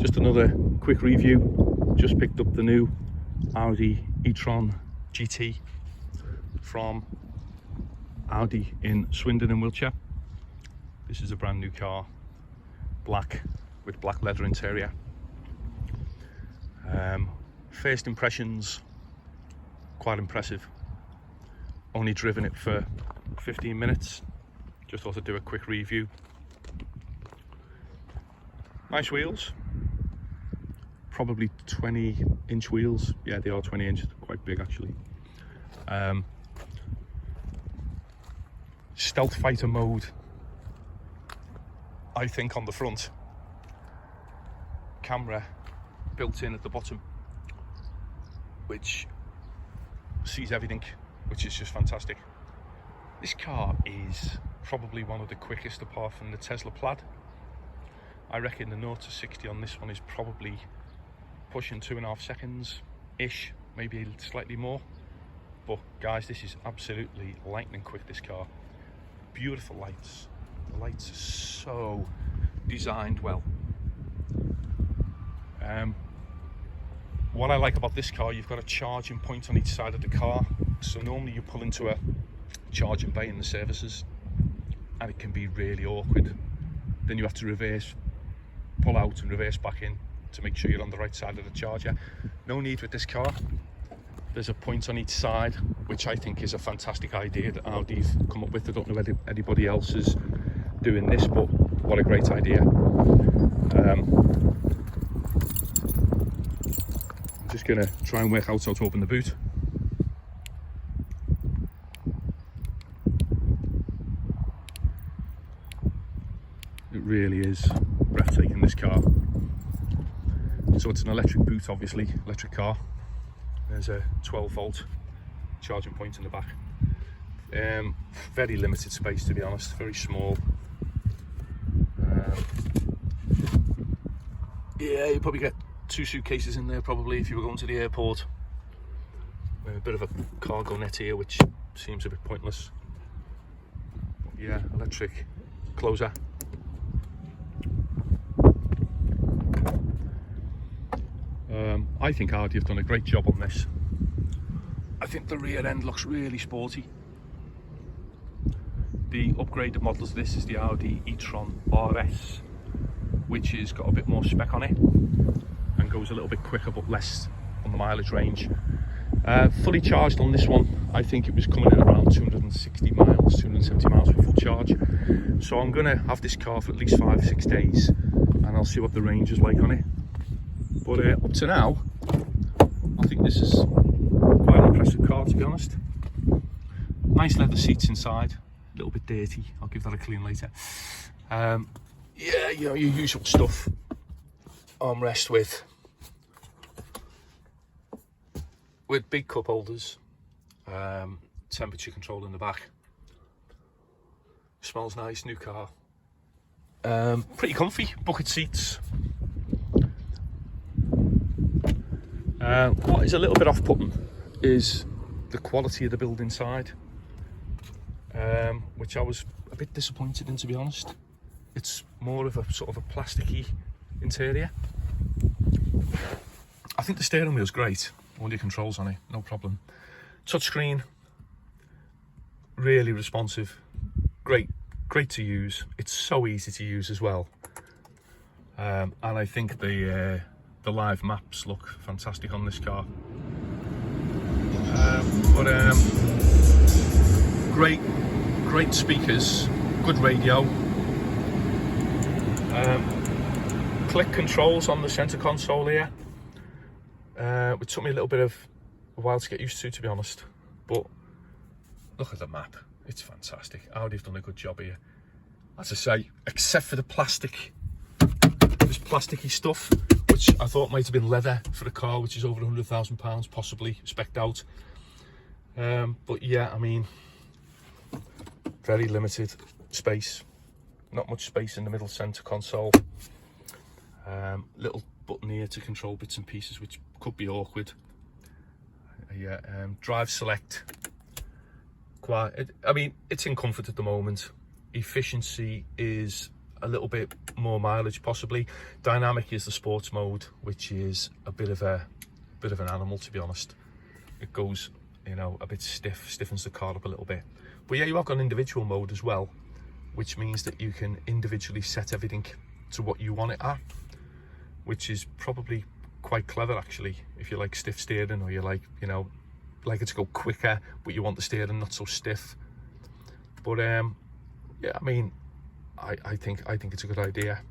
Just another quick review. Just picked up the new Audi e-tron GT from Audi in Swindon in Wiltshire. This is a brand new car, black with black leather interior. First impressions, quite impressive. Only driven it for 15 minutes. Just thought I'd do a quick review. Nice wheels, probably 20-inch wheels. Yeah, they are 20 inch, quite big actually. Stealth fighter mode, I think, on the front. Camera built in at the bottom, which sees everything, which is just fantastic. This car is probably one of the quickest apart from the Tesla Plaid. I reckon the 0 to 60 on this one is probably pushing 2.5 seconds-ish, maybe slightly more. But guys, this is absolutely lightning quick, this car. Beautiful lights. The lights are so designed well. What I like about this car, you've got a charging point on each side of the car. So normally you pull into a charging bay in the services and it can be really awkward. Then you have to reverse, pull out and reverse back in to make sure you're on the right side of the charger. No need with this car. There's a point on each side, which I think is a fantastic idea that Audi's come up with. I don't know whether anybody else is doing this, but what a great idea. I'm just gonna try and work out how to open the boot. It really is breathtaking, this car. So it's an electric boot, obviously, electric car. There's a 12-volt charging point in the back. Very limited space, to be honest, very small. Yeah, you probably get 2 suitcases in there probably if you were going to the airport. A bit of a cargo net here, which seems a bit pointless. But yeah, electric closer. I think Audi have done a great job on this. I think the rear end looks really sporty. The upgraded models of this is the Audi e-tron RS, which has got a bit more spec on it and goes a little bit quicker but less on the mileage range. Fully charged on this one, I think it was coming in around 260 miles, 270 miles with full charge. So I'm going to have this car for at least 5-6 days and I'll see what the range is like on it. But up to now, I think this is quite an impressive car, to be honest. Nice leather seats inside, a little bit dirty, I'll give that a clean later. Yeah, you know, your usual stuff. Armrest with big cup holders, temperature control in the back. Smells nice, new car. Pretty comfy, bucket seats. What is a little bit off-putting is the quality of the build inside, which I was a bit disappointed in, to be honest. It's more of a sort of a plasticky interior. I think the steering wheel's great, all your controls on it, no problem. Touchscreen, really responsive, great to use. It's so easy to use as well, and I think the live maps look fantastic on this car. Great speakers, good radio. Click controls on the center console here, which took me a little bit of a while to get used to be honest. But look at the map, it's fantastic. Audi have done a good job here. As I say, except for the plastic, this plasticky stuff, which I thought might have been leather for a car which is over £100,000 possibly spec'd out. But yeah, I mean, very limited space, not much space in the middle center console. Little button here to control bits and pieces, which could be awkward. Yeah, drive select. I mean, it's in comfort at the moment. Efficiency is a little bit more mileage possibly. Dynamic is the sports mode, which is a bit of an animal, to be honest. It goes, you know, a bit stiffens the car up a little bit. But yeah, you have got an individual mode as well, which means that you can individually set everything to what you want it at, which is probably quite clever actually, if you like stiff steering, or you like, you know, like it to go quicker, but you want the steering not so stiff. But yeah, I mean, I think it's a good idea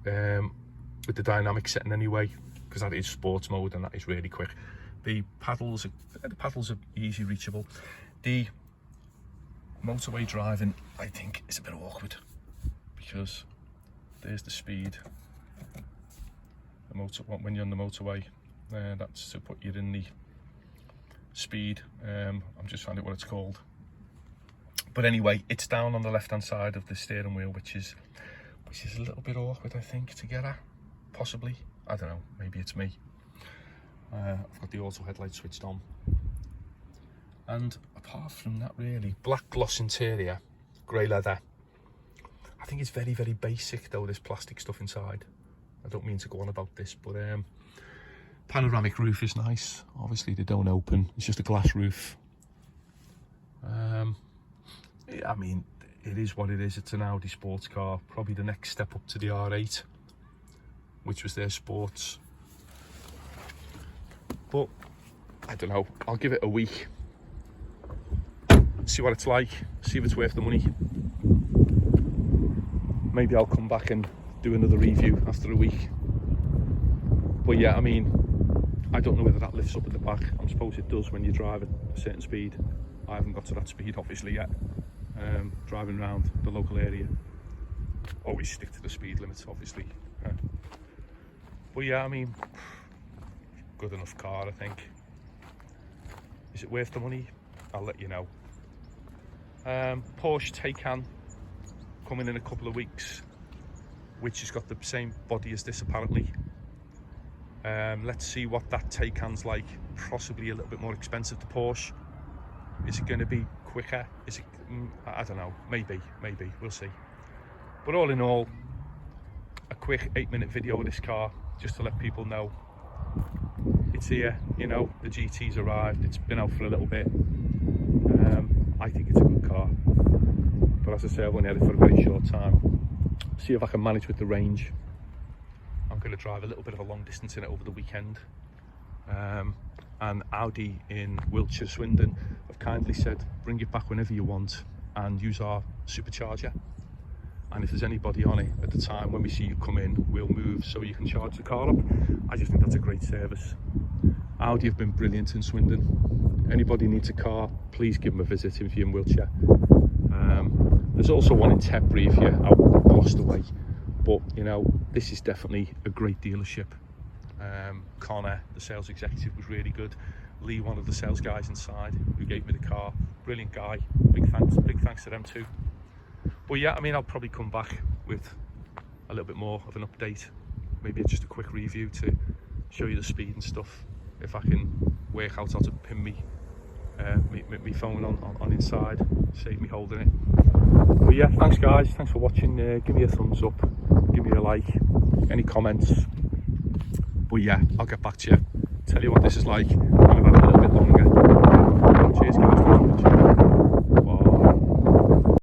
with the dynamic setting anyway, because that is sports mode and that is really quick. The paddles are easy reachable. The motorway driving, I think, is a bit awkward, because there's the speed. When you're on the motorway, that's to put you in the speed. I'm just finding what it's called. But anyway, it's down on the left hand side of the steering wheel, which is a little bit awkward, I think, to get at. Possibly, I don't know, maybe it's me. I've got the auto headlight switched on, and apart from that, really, black gloss interior, grey leather. I think it's very, very basic though, this plastic stuff inside. I don't mean to go on about this, but panoramic roof is nice. Obviously they don't open, it's just a glass roof. Yeah, I mean, it is what it is. It's an Audi sports car, probably the next step up to the R8, which was their sports. But I don't know, I'll give it a week, see what it's like, see if it's worth the money. Maybe I'll come back and do another review after a week. But yeah, I mean, I don't know whether that lifts up at the back. I suppose it does when you drive at a certain speed. I haven't got to that speed obviously yet. Driving around the local area, always stick to the speed limits obviously. But yeah, I mean, good enough car, I think. Is it worth the money? I'll let you know. Porsche Taycan coming in a couple of weeks, which has got the same body as this apparently. Let's see what that Taycan's like. Possibly a little bit more expensive to Porsche. Is it going to be quicker? Is it? I don't know. Maybe. We'll see. But all in all, a quick 8-minute video of this car, just to let people know it's here. You know, the GT's arrived. It's been out for a little bit. I think it's a good car, but as I say, I've only had it for a very short time. See if I can manage with the range. I'm going to drive a little bit of a long distance in it over the weekend. And Audi in Wiltshire, Swindon, have kindly said bring it back whenever you want and use our supercharger. And if there's anybody on it at the time when we see you come in, we'll move so you can charge the car up. I just think that's a great service. Audi have been brilliant in Swindon. Anybody needs a car, please give them a visit if you're in Wiltshire. There's also one in Tetbury if you're out Gloucester way. But you know, this is definitely a great dealership. Connor, the sales executive, was really good. Lee, one of the sales guys inside, who gave me the car, brilliant guy. Big thanks to them too. But yeah, I mean, I'll probably come back with a little bit more of an update. Maybe it's just a quick review to show you the speed and stuff. If I can work out how to pin me phone on inside, save me holding it. But yeah, thanks guys, thanks for watching. Give me a thumbs up, give me a like, any comments. But yeah, I'll get back to you, tell you what this is like when I've had it a little bit longer. Cheers guys, thanks for watching.